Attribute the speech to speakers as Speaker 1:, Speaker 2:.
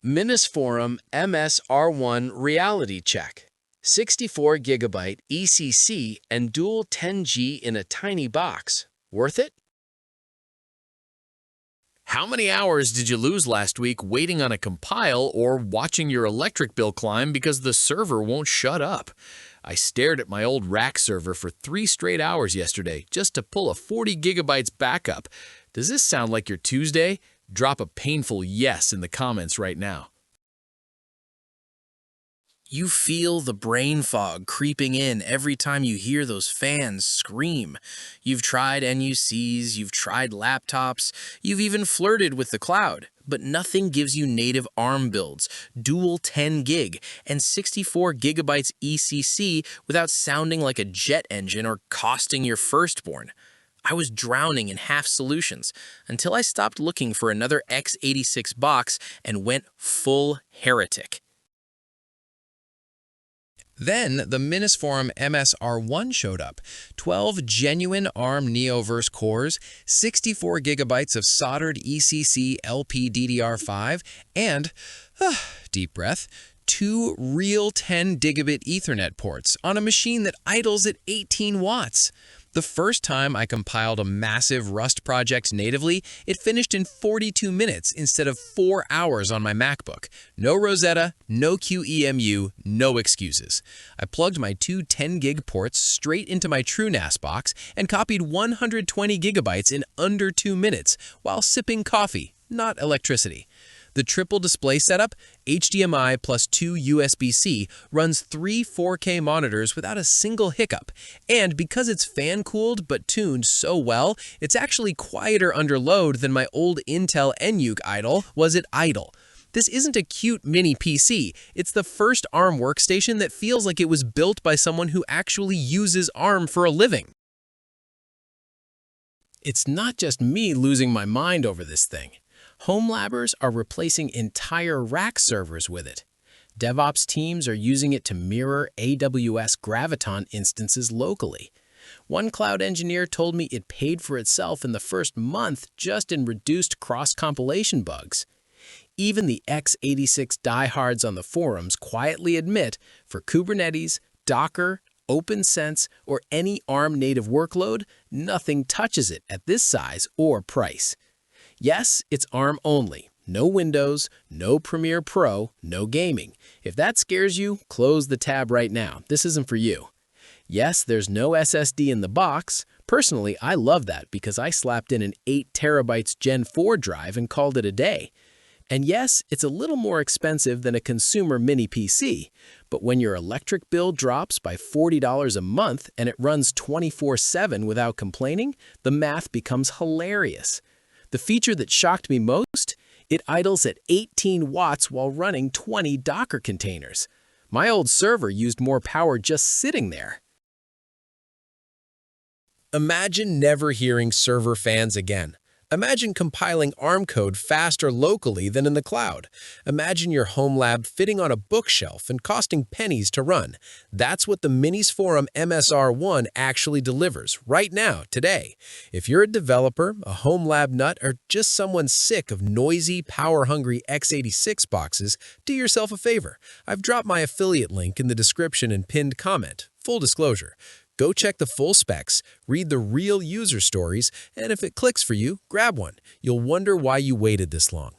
Speaker 1: MINISFORUM MS-R1 Reality Check. 64GB ECC and dual 10G in a tiny box. Worth it? How many hours did you lose last week waiting on a compile or watching your electric bill climb because the server won't shut up? I stared at my old rack server for 3 straight hours yesterday just to pull a 40 gigabytes backup. Does this sound like your Tuesday? Drop a painful yes in the comments right now.
Speaker 2: You feel the brain fog creeping in every time you hear those fans scream. You've tried NUCs, you've tried laptops, you've even flirted with the cloud, but nothing gives you native ARM builds, dual 10 gig, and 64 gigabytes ECC without sounding like a jet engine or costing your firstborn. I was drowning in half solutions until I stopped looking for another x86 box and went full heretic.
Speaker 3: Then the MINISFORUM MS-R1 showed up. 12 genuine ARM Neoverse cores, 64 gigabytes of soldered ECC LPDDR5, and, deep breath, 2 real 10 gigabit Ethernet ports on a machine that idles at 18 watts. The first time I compiled a massive Rust project natively, it finished in 42 minutes instead of 4 hours on my MacBook. No Rosetta, no QEMU, no excuses. I plugged my 2 10-gig ports straight into my TrueNAS box and copied 120 gigabytes in under 2 minutes while sipping coffee, not electricity. The triple display setup, HDMI plus 2 USB-C, runs 3 4K monitors without a single hiccup. And because it's fan-cooled but tuned so well, it's actually quieter under load than my old Intel NUC idle was at idle. This isn't a cute mini PC, it's the first ARM workstation that feels like it was built by someone who actually uses ARM for a living. It's not just me losing my mind over this thing. Homelabbers are replacing entire rack servers with it. DevOps teams are using it to mirror AWS Graviton instances locally. One cloud engineer told me it paid for itself in the first month just in reduced cross-compilation bugs. Even the x86 diehards on the forums quietly admit for Kubernetes, Docker, OpenSense, or any ARM native workload, nothing touches it at this size or price. Yes, it's ARM only. No Windows, no Premiere Pro, no gaming. If that scares you, close the tab right now. This isn't for you. Yes, there's no SSD in the box. Personally, I love that because I slapped in an 8 terabytes Gen 4 drive and called it a day. And yes, it's a little more expensive than a consumer mini PC, but when your electric bill drops by $40 a month and it runs 24/7 without complaining, the math becomes hilarious. The feature that shocked me most? It idles at 18 watts while running 20 Docker containers. My old server used more power just sitting there. Imagine never hearing server fans again. Imagine compiling ARM code faster locally than in the cloud. Imagine your Homelab fitting on a bookshelf and costing pennies to run. That's what the MINISFORUM MS-R1 actually delivers right now, today. If you're a developer, a Homelab nut, or just someone sick of noisy, power-hungry x86 boxes, do yourself a favor. I've dropped my affiliate link in the description and pinned comment. Full disclosure. Go check the full specs, read the real user stories, and if it clicks for you, grab one. You'll wonder why you waited this long.